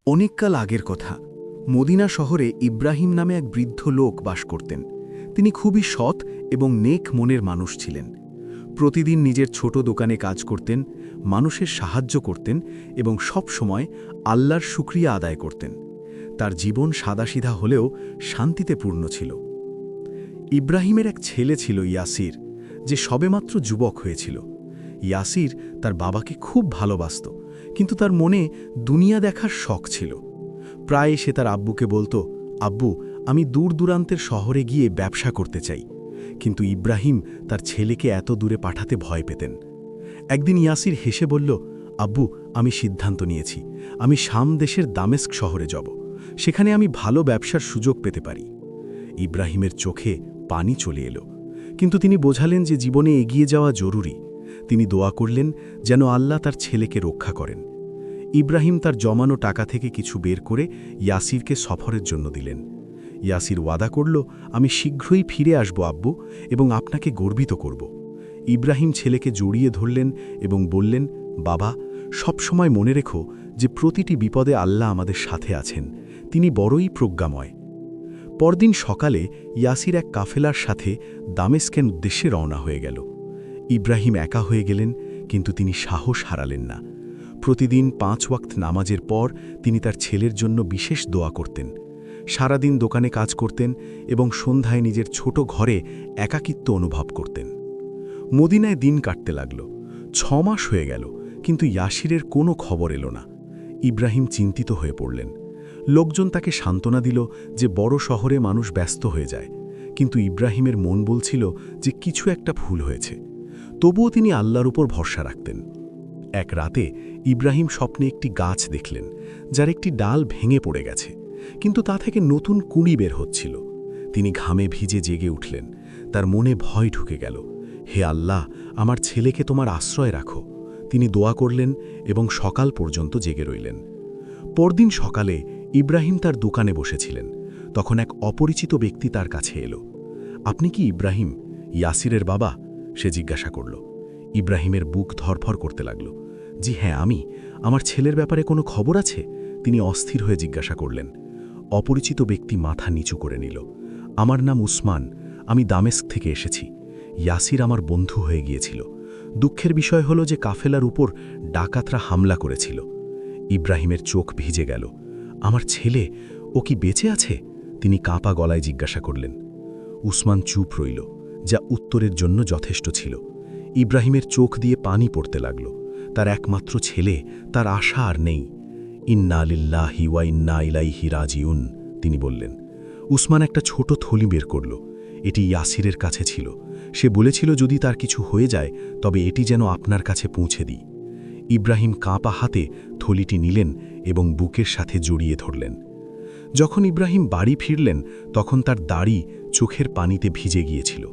অনেককাল আগের কথা। মদিনা শহরে ইব্রাহিম নামে এক বৃদ্ধ লোক বাস করতেন। তিনি খুবই সৎ এবং নেক মনের মানুষ ছিলেন। প্রতিদিন নিজের ছোট দোকানে কাজ করতেন, মানুষের সাহায্য করতেন এবং সব সময় আল্লাহর শুকরিয়া আদায় করতেন। তার জীবন সাদাসিধা হলেও শান্তিতে পূর্ণ ছিল। ইব্রাহিমের এক ছেলে ছিল ইয়াসির, যে সবেমাত্র যুবক হয়েছিল। ইয়াসির তার বাবাকে খুব ভালোবাসত, কিন্তু তার মনে দুনিয়া দেখার শখ ছিল। প্রায় সে তার আব্বুকে বলতো, আব্বু, আমি দূর দূরান্তের শহরে গিয়ে ব্যবসা করতে চাই। কিন্তু ইব্রাহিম তার ছেলেকে এত দূরে পাঠাতে ভয় পেতেন। একদিন ইয়াসির হেসে বলল, আব্বু, আমি সিদ্ধান্ত নিয়েছি, আমি শাম দেশের দামেস্ক শহরে যাব। সেখানে আমি ভালো ব্যবসার সুযোগ পেতে পারি। ইব্রাহিমের চোখে পানি চলে এলো, কিন্তু তিনি বোঝালেন যে জীবনে এগিয়ে যাওয়া জরুরি। তিনি দোয়া করলেন যেন আল্লাহ তার ছেলেকে রক্ষা করেন। ইব্রাহিম তার জমানো টাকা থেকে কিছু বের করে ইয়াসিরকে সফরের জন্য দিলেন। ইয়াসির ওয়াদা করল, আমি শীঘ্রই ফিরে আসব আব্বু, এবং আপনাকে গর্বিত করব। ইব্রাহিম ছেলেকে জড়িয়ে ধরলেন এবং বললেন, বাবা, সবসময় মনে রেখো যে প্রতিটি বিপদে আল্লাহ আমাদের সাথে আছেন। তিনি বড়ই প্রজ্ঞাময়। পরদিন সকালে ইয়াসির এক কাফেলার সাথে দামেস্কের উদ্দেশ্যে রওনা হয়ে গেল। ইব্রাহিম একা হয়ে গেলেন, কিন্তু তিনি সাহস হারালেন না। প্রতিদিন 5 ওয়াক্ত নামাজের পর তিনি তার ছেলের জন্য বিশেষ দোয়া করতেন। সারাদিন দোকানে কাজ করতেন এবং সন্ধ্যায় নিজের ছোট ঘরে একাকিত্ব অনুভব করতেন। মদিনায় দিন কাটতে লাগল। 6 মাস হয়ে গেল, কিন্তু ইয়াসিরের কোনো খবর এলো না। ইব্রাহিম চিন্তিত হয়ে পড়লেন। লোকজন তাকে সান্ত্বনা দিল যে বড় শহরে মানুষ ব্যস্ত হয়ে যায়, কিন্তু ইব্রাহিমের মন বলছিল যে কিছু একটা ভুল হয়েছে। তবুও তিনি আল্লাহর উপর ভরসা রাখতেন। এক রাতে ইব্রাহিম স্বপ্নে একটি গাছ দেখলেন, যার একটি ডাল ভেঙে পড়ে গেছে, কিন্তু তা থেকে নতুন কুঁড়ি বের হচ্ছিল। তিনি ঘামে ভিজে জেগে উঠলেন। তার মনে ভয় ঢুকে গেল। হে আল্লাহ, আমার ছেলেকে তোমার আশ্রয় রাখো। তিনি দোয়া করলেন এবং সকাল পর্যন্ত জেগে রইলেন। পরদিন সকালে ইব্রাহিম তার দোকানে বসেছিলেন। তখন এক অপরিচিত ব্যক্তি তার কাছে এলো। আপনি কি ইব্রাহিম, ইয়াসিরের বাবা? সে জিজ্ঞাসা করল। ইব্রাহিমের বুক ধরফর করতে লাগল। জি হ্যাঁ, আমি। আমার ছেলের ব্যাপারে কোনো খবর আছে? তিনি অস্থির হয়ে জিজ্ঞাসা করলেন। অপরিচিত ব্যক্তি মাথা নিচু করে নিল। আমার নাম উসমান, আমি দামেস্ক থেকে এসেছি। ইয়াসির আমার বন্ধু হয়ে গিয়েছিল। দুঃখের বিষয় হলো যে কাফেলার উপর ডাকাতরা হামলা করেছিল। ইব্রাহিমের চোখ ভিজে গেল। আমার ছেলে, ও কি বেঁচে আছে? তিনি কাঁপা গলায় জিজ্ঞাসা করলেন। উসমান চুপ রইল, যা উত্তরের জন্য যথেষ্ট ছিল। ইব্রাহিমের চোখ দিয়ে পানি পড়তে লাগল। তার একমাত্র ছেলে, তার আশা আর নেই। ইন্না লিল্লাহি ওয়া ইন্না ইলাইহি রাজিউন, তিনি বললেন। উসমান একটা ছোট থলি বের করল। এটি ইয়াসিরের কাছে ছিল। সে বলেছিল, যদি তার কিছু হয়ে যায় তবে এটি যেন আপনার কাছে পৌঁছে দিই। ইব্রাহিম কাঁপা হাতে থলিটি নিলেন এবং বুকের সাথে জড়িয়ে ধরলেন। যখন ইব্রাহিম বাড়ি ফিরলেন, তখন তার দাড়ি চোখের পানিতে ভিজে গিয়েছিল।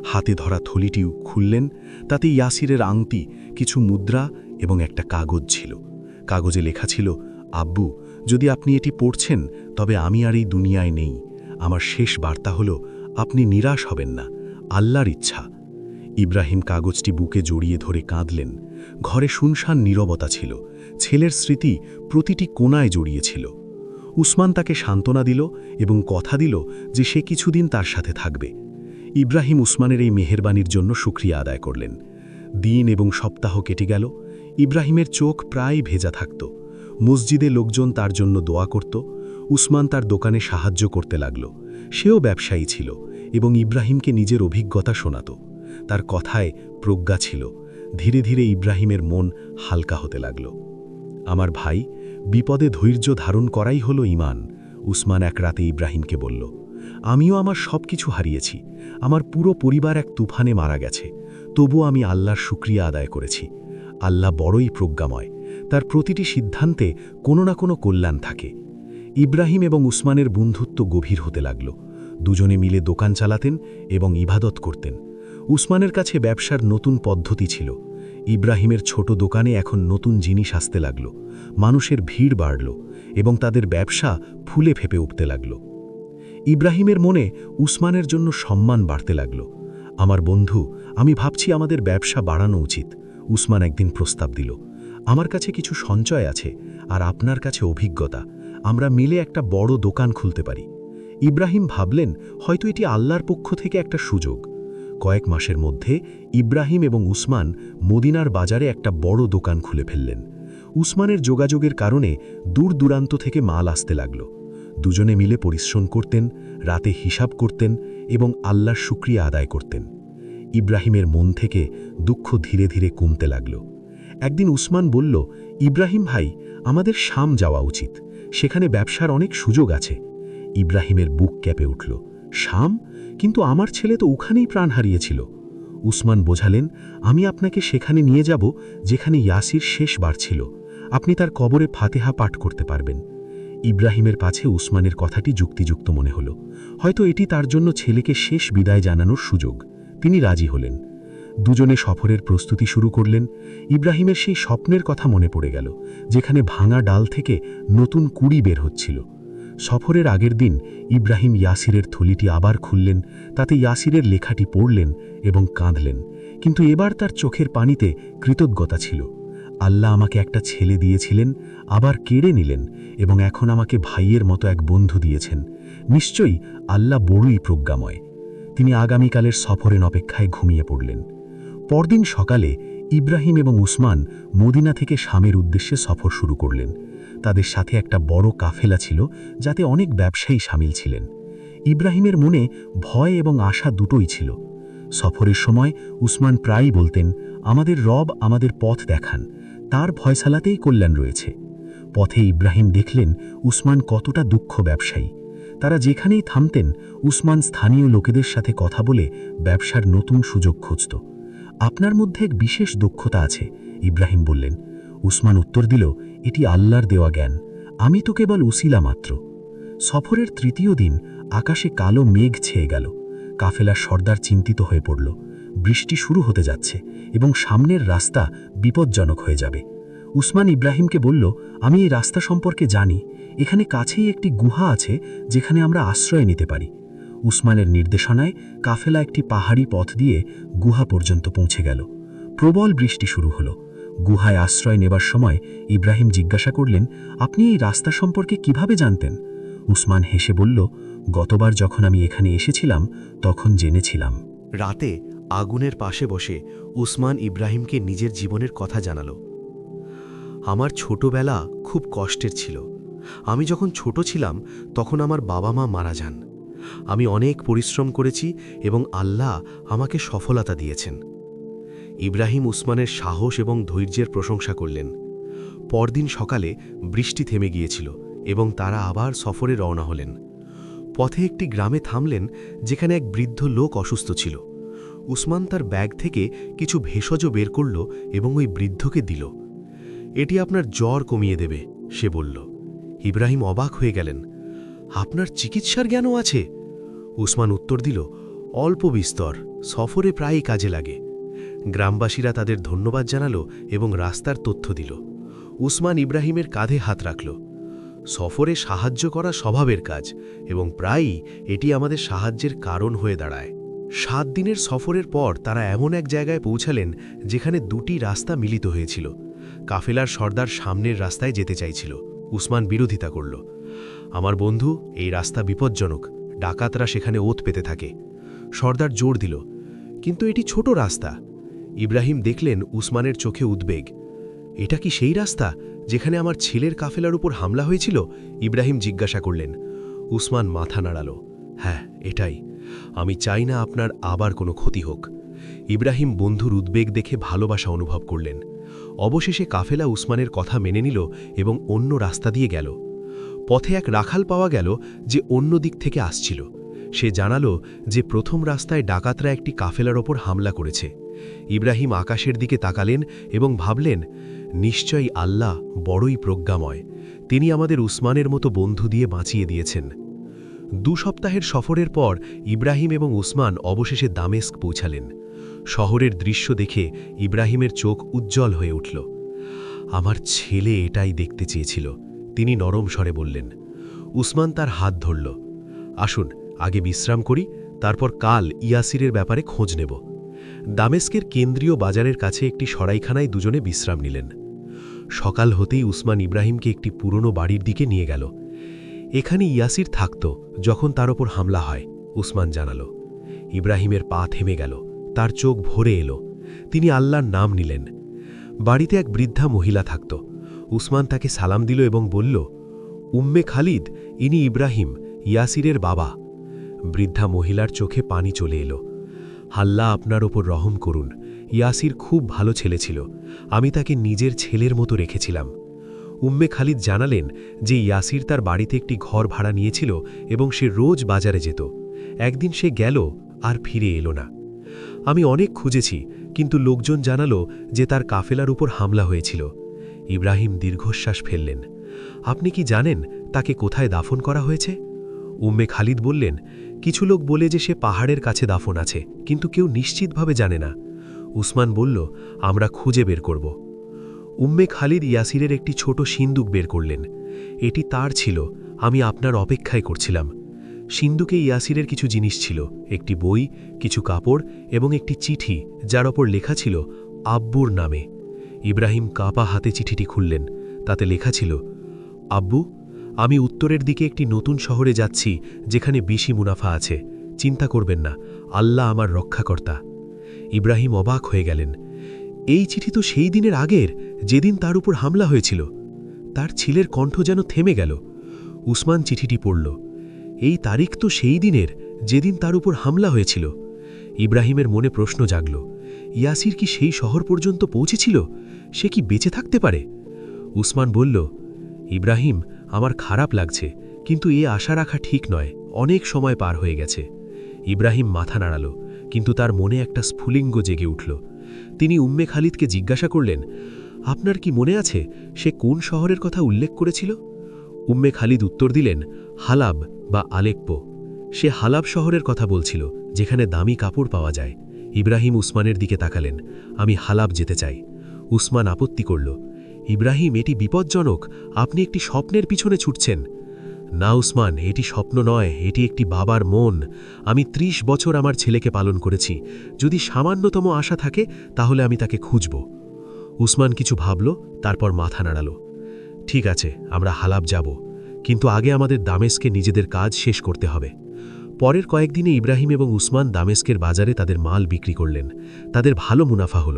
হাতে ধরা থলিটিও খুললেন। তাতে ইয়াসিরের আংটি, কিছু মুদ্রা এবং একটা কাগজ ছিল। কাগজে লেখা ছিল, আব্বু, যদি আপনি এটি পড়ছেন তবে আমি আর এই দুনিয়ায় নেই। আমার শেষ বার্তা হলো, আপনি নিরাশ হবেন না, আল্লাহর ইচ্ছা। ইব্রাহিম কাগজটি বুকে জড়িয়ে ধরে কাঁদলেন। ঘরে শুনশান নীরবতা ছিল। ছেলের স্মৃতি প্রতিটি কোণায় জড়িয়েছিল। উসমান তাকে সান্ত্বনা দিল এবং কথা দিল যে সে কিছুদিন তার সাথে থাকবে। ইব্রাহিম উসমানের এই মেহেরবানির জন্য শুকরিয়া আদায় করলেন। দিন এবং সপ্তাহ কেটে গেল। ইব্রাহিমের চোখ প্রায় ভেজা থাকত। মসজিদে লোকজন তার জন্য দোয়া করত। উসমান তার দোকানে সাহায্য করতে লাগল। সেও ব্যবসায়ী ছিল এবং ইব্রাহিমকে নিজের অভিজ্ঞতা শোনাত। তার কথায় প্রজ্ঞা ছিল। ধীরে ধীরে ইব্রাহিমের মন হালকা হতে লাগল। আমার ভাই, বিপদে ধৈর্য ধারণ করাই হলো ঈমান, উসমান এক রাতে ইব্রাহিমকে বলল। আমিও আমার সব কিছু হারিয়েছি। আমার পুরো পরিবার এক তুফানে মারা গেছে। তবুও আমি আল্লাহর শুকরিয়া আদায় করেছি। আল্লাহ বড়ই প্রজ্ঞাময়। তার প্রতিটি সিদ্ধান্তে কোনো না কোনো কল্যাণ থাকে। ইব্রাহিম এবং উসমানের বন্ধুত্ব গভীর হতে লাগল। দুজনে মিলে দোকান চালাতেন এবং ইবাদত করতেন। উসমানের কাছে ব্যবসার নতুন পদ্ধতি ছিল। ইব্রাহিমের ছোট দোকানে এখন নতুন জিনিস আসতে লাগল। মানুষের ভিড় বাড়ল এবং তাদের ব্যবসা ফুলে ফেপে উঠতে লাগল। ইব্রাহিমের মনে উসমানের জন্য সম্মান বাড়তে লাগল। আমার বন্ধু, আমি ভাবছি আমাদের ব্যবসা বাড়ানো উচিত। উসমান একদিন প্রস্তাব দিল। আমার কাছে কিছু সঞ্চয় আছে আর আপনার কাছে অভিজ্ঞতা। আমরা মিলে একটা বড় দোকান খুলতে পারি। ইব্রাহিম ভাবলেন হয়তো এটি আল্লাহর পক্ষ থেকে একটা সুযোগ। কয়েক মাসের মধ্যে ইব্রাহিম এবং উসমান মদিনার বাজারে একটা বড় দোকান খুলে ফেললেন। উসমানের যোগাযোগের কারণে দূর দূরান্ত থেকে মাল আসতে লাগল। দুজনে মিলে পরিশ্রম করতেন, রাতে হিসাব করতেন এবং আল্লাহর শুকরিয়া আদায় করতেন। ইব্রাহিমের মন থেকে দুঃখ ধীরে ধীরে কমতে লাগল। একদিন উসমান বলল, ইব্রাহিম ভাই, আমাদের শাম যাওয়া উচিত, সেখানে ব্যবসার অনেক সুযোগ আছে। ইব্রাহিমের বুক কেঁপে উঠল। শাম? কিন্তু আমার ছেলে তো ওখানেই প্রাণ হারিয়েছিল। উসমান বোঝালেন, আমি আপনাকে সেখানে নিয়ে যাব যেখানে ইয়াসির শেষবার ছিল। আপনি তার কবরে ফাতেহা পাঠ করতে পারবেন। ইব্রাহিমের পাছে উসমানের কথাটি যুক্তিযুক্ত মনে হল। হয়তো এটি তার জন্য ছেলেকে শেষ বিদায় জানানোর সুযোগ। তিনি রাজি হলেন। দুজনে সফরের প্রস্তুতি শুরু করলেন। ইব্রাহিমের সেই স্বপ্নের কথা মনে পড়ে গেল, যেখানে ভাঙা ডাল থেকে নতুন কুড়ি বের হচ্ছিল। সফরের আগের দিন ইব্রাহিম ইয়াসিরের থলিটি আবার খুললেন, তাতে ইয়াসিরের লেখাটি পড়লেন এবং কাঁদলেন। কিন্তু এবার তার চোখের পানিতে কৃতজ্ঞতা ছিল। আল্লাহ আমাকে একটা ছেলে দিয়েছিলেন, আবার কেড়ে নিলেন, এবং এখন আমাকে ভাইয়ের মতো এক বন্ধু দিয়েছেন। নিশ্চয়ই আল্লাহ বড়ই প্রজ্ঞাময়। তিনি আগামীকালের সফরের অপেক্ষায় ঘুমিয়ে পড়লেন। পরদিন সকালে ইব্রাহিম এবং উসমান মদিনা থেকে শামের উদ্দেশ্যে সফর শুরু করলেন। তাদের সাথে একটা বড় কাফেলা ছিল, যাতে অনেক ব্যবসায়ী সামিল ছিলেন। ইব্রাহিমের মনে ভয় এবং আশা দুটোই ছিল। সফরের সময় উসমান প্রায়ই বলতেন, আমাদের রব আমাদের পথ দেখান, তার ফয়সালাতেই কল্যাণ রয়েছে। পথে ইব্রাহিম দেখলেন উসমান কতটা দুঃখ ব্যবসায়ী। তারা যেখানেই থামতেন, উসমান স্থানীয় লোকেদের সাথে কথা বলে ব্যবসার নতুন সুযোগ খুঁজত। আপনার মধ্যে এক বিশেষ দক্ষতা আছে, ইব্রাহিম বললেন। উসমান উত্তর দিল, এটি আল্লাহর দেওয়া জ্ঞান, আমি তো কেবল উসিলা মাত্র। সফরের তৃতীয় দিন আকাশে কালো মেঘ ছেয়ে গেল। কাফেলার সর্দার চিন্তিত হয়ে পড়ল। বৃষ্টি শুরু হতে যাচ্ছে এবং সামনের রাস্তা বিপজ্জনক হয়ে যাবে। উসমান ইব্রাহিমকে বলল, আমি এই রাস্তা সম্পর্কে জানি, এখানে কাছেই একটি গুহা আছে যেখানে আমরা আশ্রয় নিতে পারি। উসমানের নির্দেশনায় কাফেলা একটি পাহাড়ি পথ দিয়ে গুহা পর্যন্ত পৌঁছে গেল। প্রবল বৃষ্টি শুরু হলো। গুহায় আশ্রয় নেবার সময় ইব্রাহিম জিজ্ঞাসা করলেন, আপনি এই রাস্তা সম্পর্কে কিভাবে জানতেন? উসমান হেসে বলল, গতবার যখন আমি এখানে এসেছিলাম তখন জেনেছিলাম। রাতে আগুনের পাশে বসে উসমান ইব্রাহিমকে নিজের জীবনের কথা জানাল। আমার ছোটবেলা খুব কষ্টের ছিল। আমি যখন ছোট ছিলাম তখন আমার বাবা মা মারা যান। আমি অনেক পরিশ্রম করেছি এবং আল্লাহ আমাকে সফলতা দিয়েছেন। ইব্রাহিম উসমানের সাহস এবং ধৈর্যের প্রশংসা করলেন। পরদিন সকালে বৃষ্টি থেমে গিয়েছিল এবং তারা আবার সফরে রওনা হলেন। পথে একটি গ্রামে থামলেন যেখানে এক বৃদ্ধ লোক অসুস্থ ছিল। উসমান তার ব্যাগ থেকে কিছু ভেষজ বের করল এবং ওই বৃদ্ধকে দিল। এটি আপনার জ্বর কমিয়ে দেবে, সে বলল। ইব্রাহিম অবাক হয়ে গেলেন। আপনার চিকিৎসার জ্ঞানও আছে? উসমান উত্তর দিল, অল্প বিস্তর, সফরে প্রায়ই কাজে লাগে। গ্রামবাসীরা তাদের ধন্যবাদ জানালো এবং রাস্তার তথ্য দিল। উসমান ইব্রাহিমের কাঁধে হাত রাখল। সফরে সাহায্য করা স্বভাবের কাজ এবং প্রায়ই এটি আমাদের সাহায্যের কারণ হয়ে দাঁড়ায়। 7 দিনের সফরের পর তারা এমন এক জায়গায় পৌঁছালেন যেখানে দুটি রাস্তা মিলিত হয়েছিল। কাফেলার সর্দার সামনের রাস্তায় যেতে চাইছিল। উসমান বিরোধিতা করল। আমার বন্ধু, এই রাস্তা বিপজ্জনক, ডাকাতরা সেখানে ওত পেতে থাকে। সর্দার জোর দিল, কিন্তু এটি ছোট রাস্তা। ইব্রাহিম দেখলেন উসমানের চোখে উদ্বেগ। এটা কি সেই রাস্তা যেখানে আমার ছেলের কাফেলার উপর হামলা হয়েছিল? ইব্রাহিম জিজ্ঞাসা করলেন। উসমান মাথা নাড়াল। হ্যাঁ, এটাই। আমি চাই না আপনার আবার কোনো ক্ষতি হোক। ইব্রাহিম বন্ধুর উদ্বেগ দেখে ভালোবাসা অনুভব করলেন। অবশেষে কাফেলা উসমানের কথা মেনে নিল এবং অন্য রাস্তা দিয়ে গেল। পথে এক রাখাল পাওয়া গেল যে অন্য দিক থেকে আসছিল। সে জানালো যে প্রথম রাস্তায় ডাকাতরা একটি কাফেলার ওপর হামলা করেছে। ইব্রাহিম আকাশের দিকে তাকালেন এবং ভাবলেন, নিশ্চয়ই আল্লাহ বড়ই প্রজ্ঞাময়, তিনি আমাদের উসমানের মতো বন্ধু দিয়ে বাঁচিয়ে দিয়েছেন। 2 সপ্তাহের সফরের পর ইব্রাহিম এবং উসমান অবশেষে দামেস্ক পৌঁছালেন। শহরের দৃশ্য দেখে ইব্রাহিমের চোখ উজ্জ্বল হয়ে উঠল। আমার ছেলে এটাই দেখতে চেয়েছিল, তিনি নরম স্বরে বললেন। উসমান তার হাত ধরল। আসুন আগে বিশ্রাম করি, তারপর কাল ইয়াসিরের ব্যাপারে খোঁজ নেব। দামেস্কের কেন্দ্রীয় বাজারের কাছে একটি সরাইখানায় দুজনে বিশ্রাম নিলেন। সকাল হতেই উসমান ইব্রাহিমকে একটি পুরনো বাড়ির দিকে নিয়ে গেল। এখানে ইয়াসির থাকত যখন তার ওপর হামলা হয়, উসমান জানালো। ইব্রাহিমের পা থেমে গেল, তার চোখ ভরে এলো। তিনি আল্লাহর নাম নিলেন। বাড়িতে এক বৃদ্ধা মহিলা থাকত। উসমান তাকে সালাম দিল এবং বলল, উম্মে খালিদ, ইনি ইব্রাহিম, ইয়াসিরের বাবা। বৃদ্ধা মহিলার চোখে পানি চলে এলো। আল্লাহ আপনার ওপর রহম করুন। ইয়াসির খুব ভালো ছেলে ছিল, আমি তাকে নিজের ছেলের মতো রেখেছিলাম। উম্মে খালিদ জানালেন যে ইয়াসির তার বাড়িতে একটি ঘর ভাড়া নিয়েছিল এবং সে রোজ বাজারে যেত। একদিন সে গেল আর ফিরে এলো না। আমি অনেক খুঁজেছি, কিন্তু লোকজন জানালো যে তার কাফেলার উপর হামলা হয়েছিল। ইব্রাহিম দীর্ঘশ্বাস ফেললেন। আপনি কি জানেন তাকে কোথায় দাফন করা হয়েছে? উম্মে খালিদ বললেন, কিছু লোক বলে যে সে পাহাড়ের কাছে দাফন আছে, কিন্তু কেউ নিশ্চিতভাবে জানে না। উসমান বলল, আমরা খুঁজে বের করব। উম্মে খালিদ ইয়াসিরের একটি ছোট সিন্দুক বের করলেন। এটি তার ছিল, আমি আপনার অপেক্ষায় করছিলাম। সিন্দুকে ইয়াসিরের কিছু জিনিস ছিল, একটি বই, কিছু কাপড় এবং একটি চিঠি যার ওপর লেখা ছিল আব্বুর নামে। ইব্রাহিম কাঁপা হাতে চিঠিটি খুললেন। তাতে লেখা ছিল, আব্বু, আমি উত্তরের দিকে একটি নতুন শহরে যাচ্ছি যেখানে বেশি মুনাফা আছে। চিন্তা করবেন না, আল্লাহ আমার রক্ষাকর্তা। ইব্রাহিম অবাক হয়ে গেলেন। এই চিঠি তো সেই দিনের আগের, যেদিন তার উপর হামলা হয়েছিল। তার ছেলের কণ্ঠ যেন থেমে গেল। উসমান চিঠিটি পড়ল। এই তারিখ তো সেই দিনের, যেদিন তার উপর হামলা হয়েছিল। ইব্রাহিমের মনে প্রশ্ন জাগল, ইয়াসির কি সেই শহর পর্যন্ত পৌঁছেছিল? সে কি বেঁচে থাকতে পারে? উসমান বলল, ইব্রাহিম, আমার খারাপ লাগছে, কিন্তু এ আশা রাখা ঠিক নয়, অনেক সময় পার হয়ে গেছে। ইব্রাহিম মাথা নাড়াল, কিন্তু তার মনে একটা স্ফুলিঙ্গ জেগে উঠল। তিনি উম্মে খালিদকে জিজ্ঞাসা করলেন, আপনার কি মনে আছে সে কোন শহরের কথা উল্লেখ করেছিল? উম্মে খালিদ উত্তর দিলেন, হালাব বা আলেপ্পো। সে হালাব শহরের কথা বলছিল, যেখানে দামি কাপড় পাওয়া যায়। ইব্রাহিম উসমানের দিকে তাকালেন, আমি হালাব যেতে চাই। উসমান আপত্তি করল, ইব্রাহিম, এটি বিপজ্জনক, আপনি একটি স্বপ্নের পিছনে ছুটছেন। না উসমান, এটি স্বপ্ন নয়, এটি একটি বাবার মন। আমি ৩০ বছর আমার ছেলেকে পালন করেছি, যদি সামান্যতম আশা থাকে তাহলে আমি তাকে খুঁজব। উসমান কিছু ভাবল, তারপর মাথা নাড়াল। ঠিক আছে, আমরা হালাব যাব, কিন্তু আগে আমাদের দামেস্কে নিজেদের কাজ শেষ করতে হবে। পরের কয়েকদিনে ইব্রাহিম এবং উসমান দামেস্কের বাজারে তাদের মাল বিক্রি করলেন। তাদের ভালো মুনাফা হল।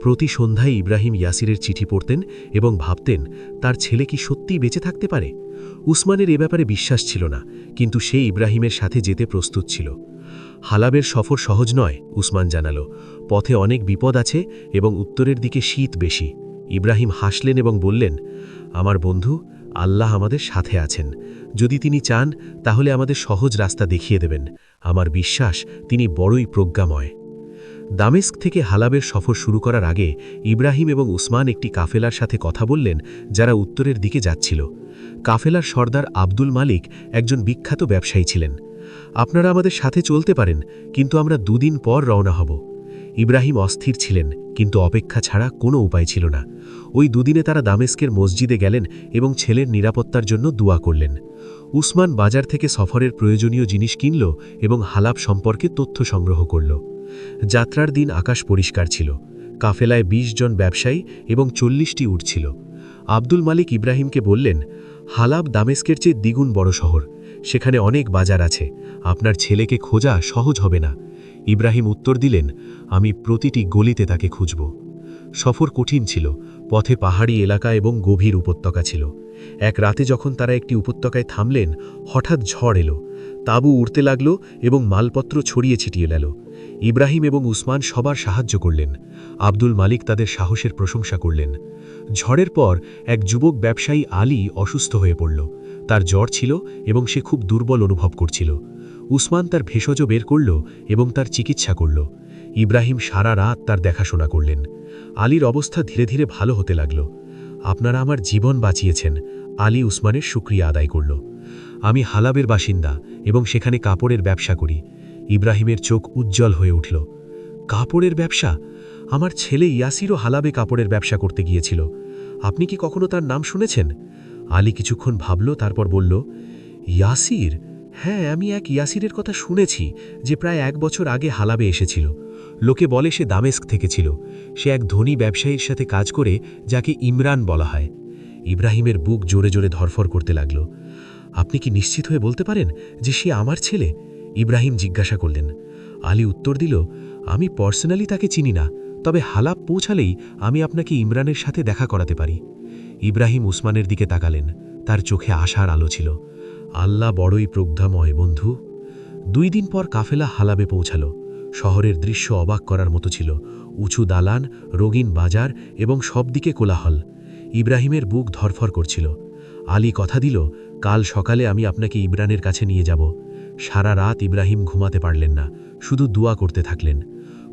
প্রতি সন্ধ্যায় ইব্রাহিম ইয়াসিরের চিঠি পড়তেন এবং ভাবতেন, তার ছেলে কি সত্যিই বেঁচে থাকতে পারে? উসমানের এ ব্যাপারে বিশ্বাস ছিল না, কিন্তু সে ইব্রাহিমের সাথে যেতে প্রস্তুত ছিল। হালাবের সফর সহজ নয়, উসমান জানালো। পথে অনেক বিপদ আছে এবং উত্তরের দিকে শীত বেশি। ইব্রাহিম হাসলেন এবং বললেন, আমার বন্ধু, আল্লাহ আমাদের সাথে আছেন। যদি তিনি চান তাহলে আমাদের সহজ রাস্তা দেখিয়ে দেবেন। আমার বিশ্বাস তিনি বড়ই প্রজ্ঞাময়। দামেস্ক থেকে হালাবের সফর শুরু করার আগে ইব্রাহিম এবং উসমান একটি কাফেলার সাথে কথা বললেন, যারা উত্তরের দিকে যাচ্ছিল। কাফেলার সর্দার আব্দুল মালিক একজন বিখ্যাত ব্যবসায়ী ছিলেন। আপনারা আমাদের সাথে চলতে পারেন, কিন্তু আমরা 2 দিন পর রওনা হব। ইব্রাহিম অস্থির ছিলেন, কিন্তু অপেক্ষা ছাড়া কোনো উপায় ছিল না। ওই 2 দিনে তারা দামেস্কের মসজিদে গেলেন এবং ছেলের নিরাপত্তার জন্য দোয়া করলেন। উসমান বাজার থেকে সফরের প্রয়োজনীয় জিনিস কিনল এবং হালাব সম্পর্কে তথ্য সংগ্রহ করল। যাত্রার দিন আকাশ পরিষ্কার ছিল। কাফেলায় 20 জন ব্যবসায়ী এবং 40টি উট ছিল। আব্দুল মালিক ইব্রাহিমকে বললেন, হালাব দামেস্কের চেয়ে দ্বিগুণ বড় শহর, সেখানে অনেক বাজার আছে, আপনার ছেলেকে খোঁজা সহজ হবে না। ইব্রাহিম উত্তর দিলেন, আমি প্রতিটি গলিতে তাকে খুঁজব। সফর কঠিন ছিল, পথে পাহাড়ি এলাকা এবং গভীর উপত্যকা ছিল। এক রাতে যখন তারা একটি উপত্যকায় থামলেন, হঠাৎ ঝড় এলো। তাঁবু উড়তে লাগল এবং মালপত্র ছড়িয়ে ছিটিয়ে গেল। ইব্রাহিম এবং উসমান সবার সাহায্য করলেন। আব্দুল মালিক তাদের সাহসের প্রশংসা করলেন। ঝড়ের পর এক যুবক ব্যবসায়ী আলী অসুস্থ হয়ে পড়ল। তার জ্বর ছিল এবং সে খুব দুর্বল অনুভব করছিল। উসমান তার ভেষজ বের করল এবং তার চিকিৎসা করল। ইব্রাহিম সারা রাত তার দেখাশোনা করলেন। আলীর অবস্থা ধীরে ধীরে ভালো হতে লাগল। আপনারা আমার জীবন বাঁচিয়েছেন, আলী উসমানের শুকরিয়া আদায় করল। আমি হালাবের বাসিন্দা এবং সেখানে কাপড়ের ব্যবসা করি। ইব্রাহিমের চোখ উজ্জ্বল হয়ে উঠল। কাপড়ের ব্যবসা? আমার ছেলে ইয়াসিরও হালাবে কাপড়ের ব্যবসা করতে গিয়েছিল। আপনি কি কখনো তার নাম শুনেছেন? আলী কিছুক্ষণ ভাবল, তারপর বলল, ইয়াসির? হ্যাঁ, আমি এক ইয়াসিরের কথা শুনেছি যে প্রায় 1 বছর আগে হালাবে এসেছিল। লোকে বলে সে দামেস্ক থেকে ছিল। সে এক ধনী ব্যবসায়ীর সাথে কাজ করে, যাকে ইমরান বলা হয়। ইব্রাহিমের বুক জোরে জোরে ধরফর করতে লাগল। আপনি কি নিশ্চিত হয়ে বলতে পারেন যে সে আমার ছেলে? ইব্রাহিম জিজ্ঞাসা করলেন। আলী উত্তর দিল, আমি পার্সোনালি তাকে চিনি না, তবে হালাব পৌঁছালেই আমি আপনাকে ইমরানের সাথে দেখা করাতে পারি। ইব্রাহিম উসমানের দিকে তাকালেন, তার চোখে আশার আলো ছিল। আল্লাহ বড়ই প্রজ্ঞাময় বন্ধু। 2 দিন পর কাফেলা হালাবে পৌঁছাল। শহরের দৃশ্য অবাক করার মতো ছিল। উঁচু দালান, রঙিন বাজার এবং সব দিকে কোলাহল। ইব্রাহিমের বুক ধরফর করছিল। আলী কথা দিল, কাল সকালে আমি আপনাকে ইমরানের কাছে নিয়ে যাব। সারা রাত ইব্রাহিম ঘুমাতে পারলেন না, শুধু দোয়া করতে থাকলেন।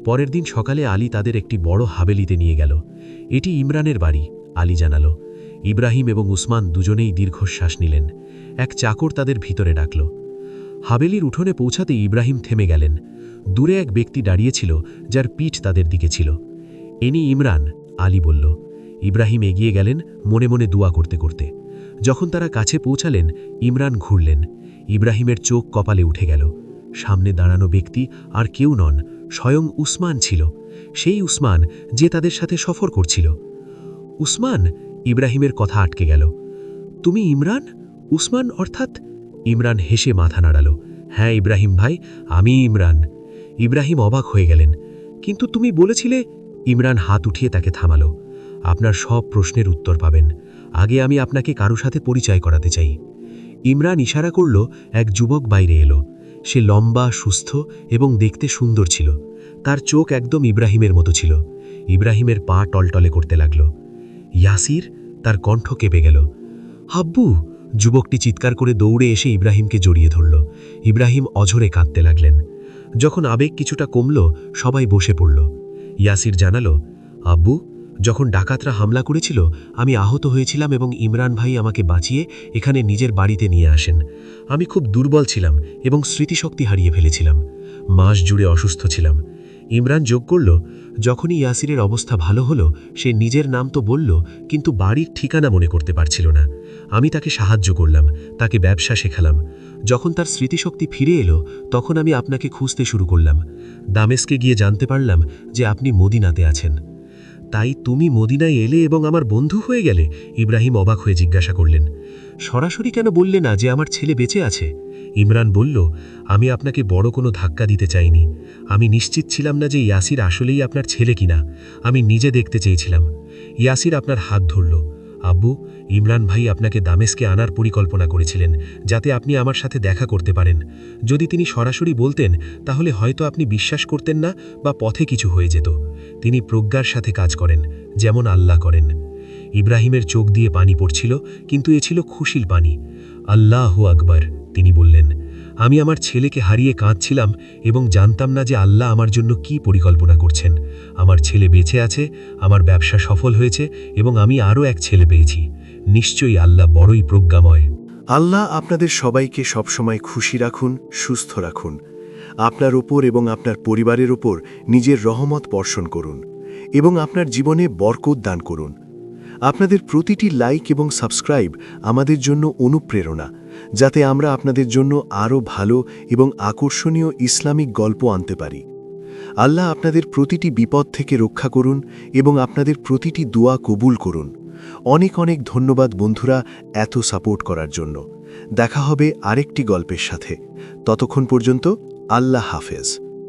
পরের দিন সকালে আলী তাদের একটি বড় হাবেলিতে নিয়ে গেল। এটি ইমরানের বাড়ি, আলী জানালো। ইব্রাহিম এবং উসমান দুজনেই দীর্ঘশ্বাস নিলেন। এক চাকর তাদের ভিতরে ডাকল। হাবেলির উঠোনে পৌঁছাতে ইব্রাহিম থেমে গেলেন। দূরে এক ব্যক্তি দাঁড়িয়েছিল, যার পিঠ তাদের দিকে ছিল। ইনি ইমরান, আলী বলল। ইব্রাহিম এগিয়ে গেলেন, মনে মনে দোয়া করতে করতে। যখন তারা কাছে পৌঁছালেন, ইমরান ঘুরলেন। ইব্রাহিমের চোখ কপালে উঠে গেল। সামনে দাঁড়ানো ব্যক্তি আর কেউ নন, স্বয়ং উসমান ছিল। সেই উসমান যে তাদের সাথে সফর করছিল। উসমান! ইব্রাহিমের কথা আটকে গেল। তুমি ইমরান? উসমান অর্থাৎ? ইমরান হেসে মাথা নাড়াল। হ্যাঁ ইব্রাহিম ভাই, আমি ইমরান। ইব্রাহিম অবাক হয়ে গেলেন। কিন্তু তুমি বলেছিলে। ইমরান হাত উঠিয়ে তাকে থামাল। আপনার সব প্রশ্নের উত্তর পাবেন। আগে আমি আপনাকে কারো সাথে পরিচয় করাতে চাই। ইমরান ইশারা করল। এক যুবক বাইরে এলো। সে লম্বা, সুস্থ এবং দেখতে সুন্দর ছিল। তার চোখ একদম ইব্রাহিমের মতো ছিল। ইব্রাহিমের পা টলটলে করতে লাগল। ইয়াসির! তার কণ্ঠ কেঁপে গেল। হাব্বু! যুবকটি চিৎকার করে দৌড়ে এসে ইব্রাহিমকে জড়িয়ে ধরল। ইব্রাহিম অঝরে কাঁদতে লাগলেন। যখন আবেগ কিছুটা কমল, সবাই বসে পড়ল। ইয়াসির জানালো, আব্বু, যখন ডাকাতরা হামলা করেছিল আমি আহত হয়েছিলাম এবং ইমরান ভাই আমাকে বাঁচিয়ে এখানে নিজের বাড়িতে নিয়ে আসেন। আমি খুব দুর্বল ছিলাম এবং স্মৃতিশক্তি হারিয়ে ফেলেছিলাম। মাস জুড়ে অসুস্থ ছিলাম। ইমরান যোগ করল, যখনই ইয়াসিরের অবস্থা ভালো হলো, সে নিজের নাম তো বলল, কিন্তু বাড়ির ঠিকানা মনে করতে পারছিল না। আমি তাকে সাহায্য করলাম, তাকে ব্যবসা শেখালাম। যখন তার স্মৃতিশক্তি ফিরে এলো, তখন আমি আপনাকে খুঁজতে শুরু করলাম। দামেস্কে গিয়ে জানতে পারলাম যে আপনি মদিনাতে আছেন। তাই তুমি মদিনায় এলে এবং আমার বন্ধু হয়ে গেলে? ইব্রাহিম অবাক হয়ে জিজ্ঞাসা করলেন। সরাসরি কেন বললে না যে আমার ছেলে বেঁচে আছে? ইমরান বলল, আমি আপনাকে বড় কোনো ধাক্কা দিতে চাইনি। আমি নিশ্চিত ছিলাম না যে ইয়াসির আসলেই আপনার ছেলে কিনা। আমি নিজে দেখতে চেয়েছিলাম। ইয়াসির আপনার হাত ধরল। আব্বু, ইমরান ভাই আপনাকে দামেস্কে আনার পরিকল্পনা করেছিলেন, যাতে আপনি আমার সাথে দেখা করতে পারেন। যদি তিনি সরাসরি বলতেন, তাহলে হয়তো আপনি বিশ্বাস করতেন না বা পথে কিছু হয়ে যেত। তিনি প্রজ্ঞার সাথে কাজ করেন, যেমন আল্লাহ করেন। ইব্রাহিমের চোখ দিয়ে পানি পড়ছিল, কিন্তু এ ছিল খুশির পানি। আল্লাহু আকবার, তিনি বললেন। আমি আমার ছেলেকে হারিয়ে কাঁদছিলাম এবং জানতাম না যে আল্লাহ আমার জন্য কি পরিকল্পনা করছেন। আমার ছেলে বেঁচে আছে, আমার ব্যবসা সফল হয়েছে এবং আমি আরও এক ছেলে পেয়েছি। নিশ্চয়ই আল্লাহ বড়ই প্রজ্ঞাময়। আল্লাহ আপনাদের সবাইকে সবসময় খুশি রাখুন, সুস্থ রাখুন। আপনার ওপর এবং আপনার পরিবারের ওপর নিজের রহমত বর্ষণ করুন এবং আপনার জীবনে বরকত দান করুন। আপনাদের প্রতিটি লাইক এবং সাবস্ক্রাইব আমাদের জন্য অনুপ্রেরণা, যাতে আমরা আপনাদের জন্য আরও ভালো এবং আকর্ষণীয় ইসলামিক গল্প আনতে পারি। আল্লাহ আপনাদের প্রতিটি বিপদ থেকে রক্ষা করুন এবং আপনাদের প্রতিটি দোয়া কবুল করুন। অনেক অনেক ধন্যবাদ বন্ধুরা, এত সাপোর্ট করার জন্য। দেখা হবে আরেকটি গল্পের সাথে। ততক্ষণ পর্যন্ত আল্লাহ হাফেজ।